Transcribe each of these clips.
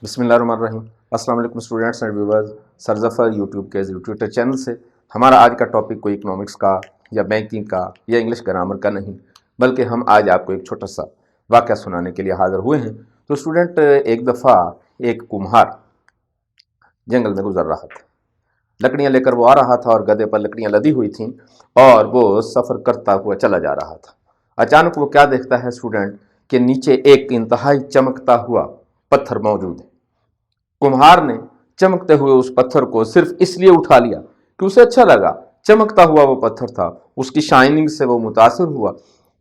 بسم اللہ الرحمن الرحیم۔ السلام علیکم اسٹوڈنٹس اینڈ ویورز، سرظفر یوٹیوب کے ٹویٹر چینل سے ہمارا آج کا ٹاپک کوئی اکنامکس کا یا بینکنگ کا یا انگلش گرامر کا نہیں، بلکہ ہم آج آپ کو ایک چھوٹا سا واقعہ سنانے کے لیے حاضر ہوئے ہیں۔ تو اسٹوڈنٹ، ایک دفعہ ایک کمہار جنگل میں گزر رہا تھا، لکڑیاں لے کر وہ آ رہا تھا اور گدھے پر لکڑیاں لدی ہوئی تھیں اور وہ سفر کرتا ہوا چلا جا رہا تھا۔ اچانک وہ کیا دیکھتا ہے اسٹوڈنٹ کہ نیچے ایک انتہائی چمکتا ہوا پتھر موجود ہے۔ کمہار نے چمکتے ہوئے اس پتھر کو صرف اس لیے اٹھا لیا کہ اسے اچھا لگا، چمکتا ہوا وہ پتھر تھا، اس کی شائننگ سے وہ متاثر ہوا،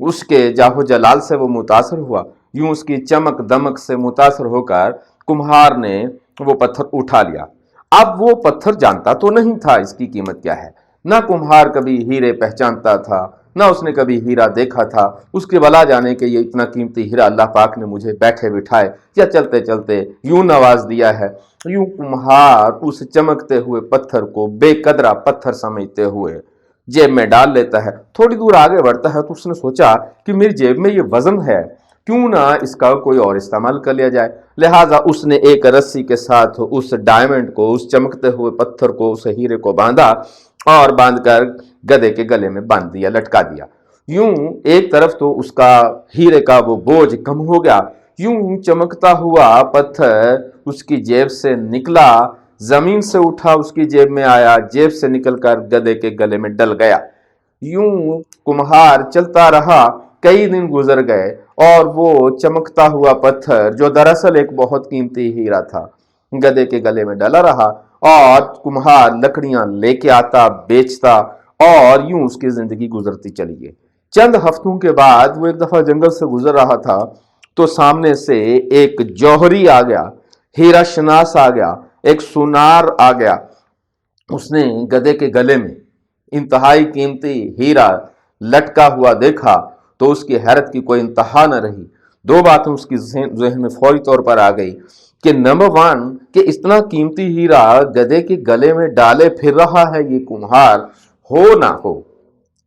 اس کے جاہ و جلال سے وہ متاثر ہوا۔ یوں اس کی چمک دمک سے متاثر ہو کر کمہار نے وہ پتھر اٹھا لیا۔ اب وہ پتھر جانتا تو نہیں تھا اس کی قیمت کیا ہے، نہ کمہار کبھی ہیرے پہچانتا تھا، نہ اس نے کبھی ہیرا دیکھا تھا۔ اس کے بلا جانے کہ یہ اتنا قیمتی ہیرا اللہ پاک نے مجھے بیٹھے بٹھائے یا چلتے چلتے یوں نواز دیا ہے۔ یوں کمہار اس چمکتے ہوئے پتھر کو بے قدرہ پتھر سمجھتے ہوئے جیب میں ڈال لیتا ہے۔ تھوڑی دور آگے بڑھتا ہے تو اس نے سوچا کہ میری جیب میں یہ وزن ہے، کیوں نہ اس کا کوئی اور استعمال کر لیا جائے۔ لہٰذا اس نے ایک رسی کے ساتھ اس ڈائمنڈ کو، اس چمکتے ہوئے پتھر کو، اس ہیرے کو باندھا اور باندھ کر گدھے کے گلے میں باندھ دیا، لٹکا دیا۔ یوں ایک طرف تو اس کا ہیرے کا وہ بوجھ کم ہو گیا، یوں چمکتا ہوا پتھر اس کی جیب سے نکلا، زمین سے اٹھا اس کی جیب میں آیا، جیب سے نکل کر گدھے کے گلے میں ڈل گیا۔ یوں کمہار چلتا رہا، کئی دن گزر گئے اور وہ چمکتا ہوا پتھر جو دراصل ایک بہت قیمتی ہیرا تھا گدھے کے گلے میں ڈلا رہا، اور کمہار لکڑیاں لے کے آتا، بیچتا، اور یوں اس کی زندگی گزرتی چلی گئی۔ چند ہفتوں کے بعد وہ ایک دفعہ جنگل سے گزر رہا تھا تو سامنے سے ایک جوہری آ گیا، ہیرا شناس آ گیا، ایک سونار آ گیا۔ اس نے گدھے کے گلے میں انتہائی قیمتی ہیرا لٹکا ہوا دیکھا تو اس کی حیرت کی کوئی انتہا نہ رہی۔ دو باتیں اس کی ذہن میں فوری طور پر آ گئی کہ نمبر ون، کہ اتنا قیمتی ہیرا گدھے کے گلے میں ڈالے پھر رہا ہے یہ کمہار، ہو نہ ہو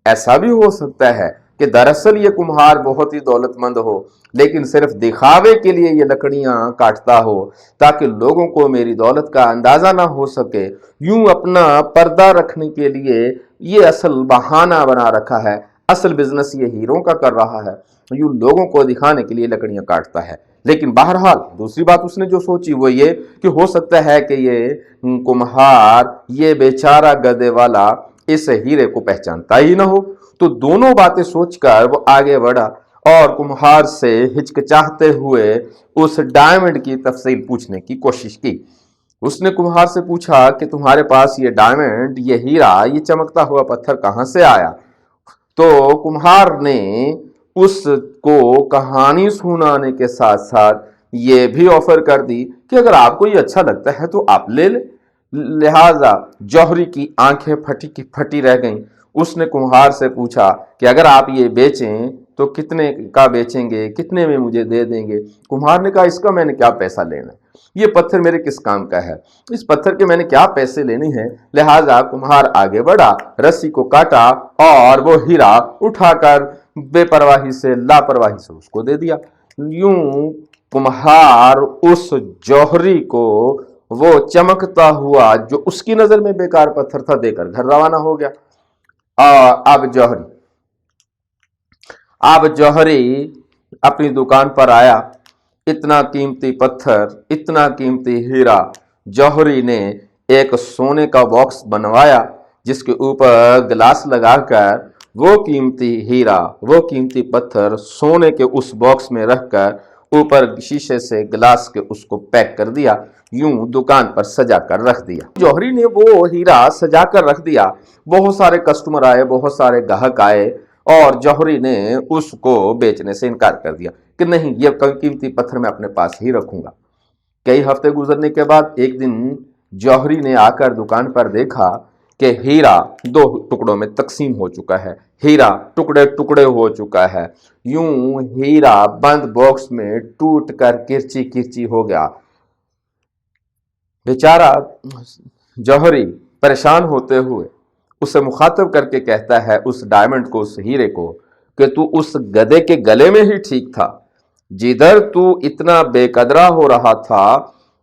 ایسا بھی ہو سکتا ہے کہ دراصل یہ کمہار بہت ہی دولت مند ہو، لیکن صرف دکھاوے کے لیے یہ لکڑیاں کاٹتا ہو تاکہ لوگوں کو میری دولت کا اندازہ نہ ہو سکے۔ یوں اپنا پردہ رکھنے کے لیے یہ اصل بہانہ بنا رکھا ہے، اصل بزنس یہ ہیروں کا کر رہا ہے، یوں لوگوں کو دکھانے کے لیے لکڑیاں کاٹتا ہے۔ لیکن بہرحال دوسری بات اس نے جو سوچی وہ یہ کہ ہو سکتا ہے کہ یہ کمہار، یہ بیچارہ گدھے والا اس ہیرے کو پہچانتا ہی نہ ہو۔ تو دونوں باتیں سوچ کر وہ آگے بڑھا اور کمہار سے ہچکچاہتے ہوئے اس ڈائمنڈ کی تفصیل پوچھنے کی کوشش کی۔ اس نے کمہار سے پوچھا کہ تمہارے پاس یہ ڈائمنڈ، یہ ہیرا، یہ چمکتا ہوا پتھر کہاں سے آیا؟ تو کمہار نے اس کو کہانی سنانے کے ساتھ ساتھ یہ بھی آفر کر دی کہ اگر آپ کو یہ اچھا لگتا ہے تو آپ لے لیں۔ لہٰذا جوہری کی آنکھیں پھٹی کی پھٹی رہ گئیں۔ اس نے کمہار سے پوچھا کہ اگر آپ یہ بیچیں تو کتنے کا بیچیں گے، کتنے میں مجھے دے دیں گے؟ کمہار نے کہا اس کا میں نے کیا پیسہ لینا ہے، یہ پتھر میرے کس کام کا ہے، اس پتھر کے میں نے کیا پیسے لینے ہیں۔ لہٰذا کمہار آگے بڑھا، رسی کو کاٹا اور وہ ہیرا اٹھا کر بے پرواہی سے، لاپرواہی سے اس کو دے دیا۔ یوں کمہار اس جوہری کو، وہ چمکتا ہوا جو اس کی نظر میں بیکار پتھر تھا، دے کر گھر روانہ ہو گیا۔ اب جوہری اپنی دکان پر آیا، اتنا قیمتی پتھر، اتنا قیمتی ہیرا، جوہری نے ایک سونے کا باکس بنوایا جس کے اوپر گلاس لگا کر وہ قیمتی ہیرا، وہ قیمتی پتھر سونے کے اس باکس میں رکھ کر اوپر شیشے سے گلاس کے اس کو پیک کر دیا، یوں دکان پر سجا کر رکھ دیا۔ جوہری نے وہ ہیرا سجا کر رکھ دیا، بہت سارے کسٹمر آئے، بہت سارے گاہک آئے، اور جوہری نے اس کو بیچنے سے انکار کر دیا کہ نہیں، یہ قیمتی پتھر میں اپنے پاس ہی رکھوں گا۔ کئی ہفتے گزرنے کے بعد ایک دن جوہری نے آ کر دکان پر دیکھا کہ ہیرا دو ٹکڑوں میں تقسیم ہو چکا ہے، ہیرا ٹکڑے ٹکڑے ہو چکا ہے، یوں ہیرا بند باکس میں ٹوٹ کر کرچی کرچی ہو گیا۔ بیچارہ جوہری پریشان ہوتے ہوئے اسے مخاطب کر کے کہتا ہے اس ڈائمنڈ کو، اس ہیرے کو، کہ تو اس گدھے کے گلے میں ہی ٹھیک تھا، جدھر تو اتنا بے قدرہ ہو رہا تھا